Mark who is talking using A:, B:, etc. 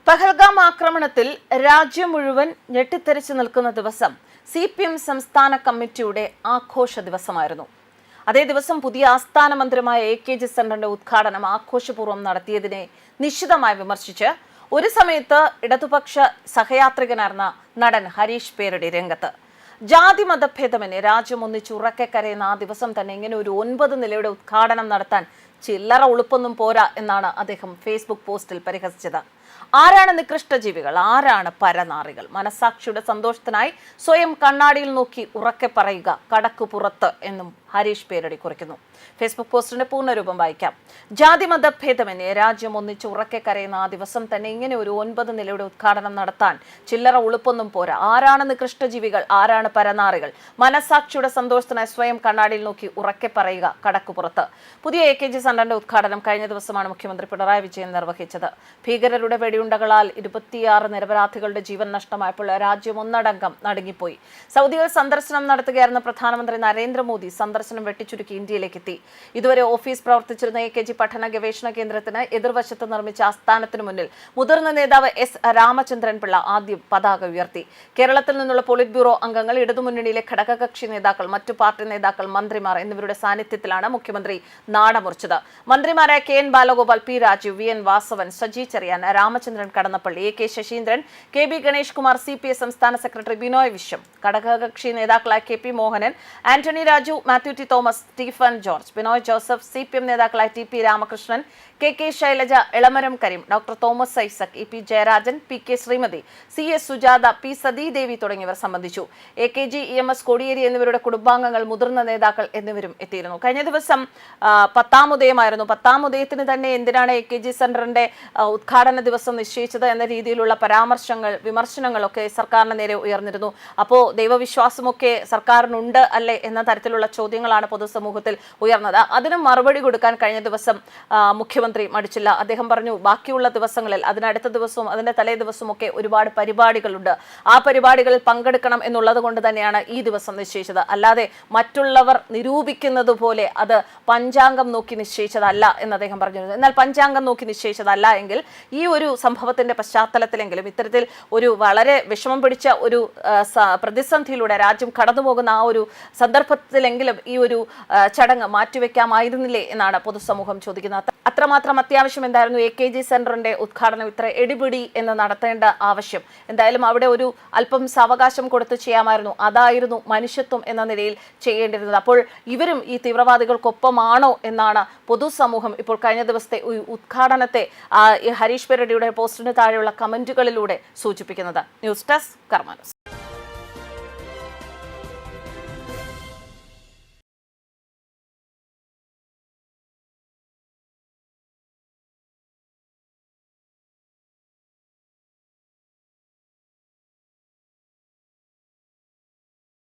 A: പഹൽഗാം ആക്രമണത്തിൽ രാജ്യം മുഴുവൻ ഞെട്ടിത്തെറിച്ചു നിൽക്കുന്ന ദിവസം CPM സംസ്ഥാന കമ്മിറ്റിയുടെ ആഘോഷ ദിവസമായിരുന്നു. അതേ ദിവസം പുതിയ ആസ്ഥാന മന്ദിരമായ AKG സെന്ററിന്റെ ഉദ്ഘാടനം ആഘോഷപൂർവ്വം നടത്തിയതിനെ നിശിതമായി വിമർശിച്ച് ഒരു സമയത്ത് ഇടതുപക്ഷ സഹയാത്രികനായിരുന്ന നടൻ ഹരീഷ് പേരടി രംഗത്ത്. ജാതി മതഭേദമന്യേ രാജ്യം ഒന്നിച്ച് ഉറക്കെ കരയുന്ന ആ ദിവസം തന്നെ ഇങ്ങനെ ഒരു 9 നിലയുടെ ഉദ്ഘാടനം നടത്താൻ ചില്ലറ ഉളുപ്പൊന്നും പോരാ എന്നാണ് അദ്ദേഹം ഫേസ്ബുക്ക് പോസ്റ്റിൽ പരിഹസിച്ചത്. ആരാണ് നികൃഷ്ട ജീവികൾ, ആരാണ് പരനാറികൾ? മനസാക്ഷിയുടെ സന്തോഷത്തിനായി സ്വയം കണ്ണാടിയിൽ നോക്കി ഉറക്കെ പറയുക, കടക്കു പുറത്ത് എന്നും ഹരീഷ് പേരടി കുറിക്കുന്നു. ഫേസ്ബുക്ക് പോസ്റ്റിന്റെ പൂർണ്ണരൂപം വായിക്കാം. ജാതി മതഭേദമന്യേ രാജ്യം ഒന്നിച്ച് ഉറക്കെ കരയുന്ന ആ ദിവസം തന്നെ ഇങ്ങനെ ഒരു 9 നിലയുടെ ഉദ്ഘാടനം നടത്താൻ ചില്ലറ ഉളുപ്പൊന്നും പോരാ. ആരാണ് നികൃഷ്ട ജീവികൾ, ആരാണ് പരനാറികൾ? മനസാക്ഷിയുടെ സന്തോഷത്തിനായി സ്വയം കണ്ണാടിയിൽ നോക്കി ഉറക്കെ പറയുക, കടക്കു പുറത്ത്. പുതിയ AKG സെന്ററിന്റെ ഉദ്ഘാടനം കഴിഞ്ഞ ദിവസമാണ് മുഖ്യമന്ത്രി പിണറായി വിജയൻ നിർവഹിച്ചത്. ഭീകരരുടെ വെടിയുണ്ടകളാൽ 26 നിരപരാധികളുടെ ജീവൻ നഷ്ടമായപ്പോൾ രാജ്യം ഒന്നടങ്കം നടുങ്ങിപ്പോയി. സൗദിയിൽ സന്ദർശനം നടത്തുകയായിരുന്ന പ്രധാനമന്ത്രി നരേന്ദ്രമോദി സന്ദർശനം വെട്ടിച്ചുരുക്കി ഇന്ത്യയിലേക്ക് എത്തി. ഇതുവരെ ഓഫീസ് പ്രവർത്തിച്ചിരുന്ന AKG പഠന ഗവേഷണ കേന്ദ്രത്തിന് എതിർവശത്ത് നിർമ്മിച്ച ആസ്ഥാനത്തിന് മുന്നിൽ മുതിർന്ന നേതാവ് S രാമചന്ദ്രൻ പിള്ള ആദ്യം പതാക ഉയർത്തി. കേരളത്തിൽ നിന്നുള്ള പോളിറ്റ് ബ്യൂറോ അംഗങ്ങൾ, ഇടതുമുന്നണിയിലെ ഘടകകക്ഷി നേതാക്കൾ, മറ്റു പാർട്ടി നേതാക്കൾ, മന്ത്രിമാർ എന്നിവരുടെ സാന്നിധ്യത്തിലാണ് മുഖ്യമന്ത്രി നാടമുറിച്ചത്. മന്ത്രിമാരായ KN Balagopal, P Rajeev, VN Vasavan, Saji Cherian, Ramachandran Kadannappally, AK Saseendran, KB Ganesh Kumar, CPI സംസ്ഥാന സെക്രട്ടറി ബിനോയ് വിശ്വം, ഘടകകക്ഷി നേതാക്കളായ KP Mohanan, Antony Raju, Mathew T Thomas, Stephen George, Binoy Joseph, CPM നേതാക്കളായ TP Ramakrishnan, KK Shailaja, Elamaram Kareem, doctor Thomas Isaac, EP Jayarajan, PK Sreemathi, CS Sujatha, P Sathidevi തുടങ്ങിയവർ സംബന്ധിച്ചു. AKG EMS കോടിയേരി എന്നിവരുടെ കുടുംബാംഗങ്ങൾ, മുതിർന്ന നേതാക്കൾ എന്നിവരും എത്തിയിരുന്നു. കഴിഞ്ഞ ദിവസം 10ാം ഉദയമായിരുന്നു. 10ാം ഉദയത്തിന് തന്നെ എന്തിനാണ് AKG സെന്ററിന്റെ ഉദ്ഘാടന ദിവസം നിശ്ചയിച്ചത് എന്ന രീതിയിലുള്ള പരാമർശങ്ങൾ, വിമർശനങ്ങളൊക്കെ സർക്കാരിന് നേരെ ഉയർന്നിരുന്നു. അപ്പോൾ ദൈവവിശ്വാസമൊക്കെ സർക്കാരിനുണ്ട് അല്ലേ എന്ന തരത്തിലുള്ള ചോദ്യങ്ങളാണ് പൊതുസമൂഹത്തിൽ ഉയർന്നത്. അതിന് മറുപടി കൊടുക്കാൻ കഴിഞ്ഞ ദിവസം മുഖ്യമന്ത്രി മടിച്ചില്ല. അദ്ദേഹം പറഞ്ഞു, ബാക്കിയുള്ള ദിവസങ്ങളിൽ, അതിനടുത്ത ദിവസവും അതിന്റെ തലേ ദിവസവും ഒക്കെ ഒരുപാട് പരിപാടികളുണ്ട്. ആ പരിപാടികളിൽ പങ്കെടുക്കണം എന്നുള്ളത് കൊണ്ട് തന്നെയാണ് ഈ ദിവസം നിശ്ചയിച്ചത്. അല്ലാതെ മറ്റുള്ളവർ നിരൂപിക്കുന്നത് പോലെ അത് പഞ്ചാംഗം നോക്കി നിശ്ചയിച്ചതല്ല എന്ന് അദ്ദേഹം പറഞ്ഞിരുന്നു. എന്നാൽ പഞ്ചാംഗം നോക്കി നിശ്ചയിച്ചതല്ല എങ്കിൽ ഈ ഒരു സംഭവത്തിന്റെ പശ്ചാത്തലത്തിലെങ്കിലും, ഇത്തരത്തിൽ ഒരു വളരെ വിഷമം പിടിച്ച ഒരു പ്രതിസന്ധിയിലൂടെ രാജ്യം കടന്നുപോകുന്ന ആ ഒരു സന്ദർഭത്തിലെങ്കിലും ഈ ഒരു ചടങ്ങ് മാറ്റിവെക്കാമായിരുന്നില്ലേ എന്നാണ് പൊതുസമൂഹം ചോദിക്കുന്നത്. അത്രമാത്രം അത്യാവശ്യം എന്തായിരുന്നു AKG സെന്ററിന്റെ ഉദ്ഘാടനം ഇത്ര എടിപിടി എന്ന് നടത്തേണ്ട ആവശ്യം? എന്തായാലും അവിടെ ഒരു അല്പം സാവകാശം കൊടുത്ത് ചെയ്യാമായിരുന്നു. അതായിരുന്നു മനുഷ്യത്വം എന്ന നിലയിൽ ചെയ്യേണ്ടിരുന്നത്. അപ്പോൾ ഇവരും ഈ തീവ്രവാദികൾക്കൊപ്പമാണോ എന്നാണ് പൊതുസമൂഹം ഇപ്പോൾ കഴിഞ്ഞ ദിവസത്തെ ഉദ്ഘാടനത്തെ ഹരീഷ് പേരടിയുടെ പോസ്റ്റിന് താഴെയുള്ള കമന്റുകളിലൂടെ സൂചിപ്പിക്കുന്നത്. ന്യൂസ് ഡെസ്ക് കർമ്മ ന്യൂസ്.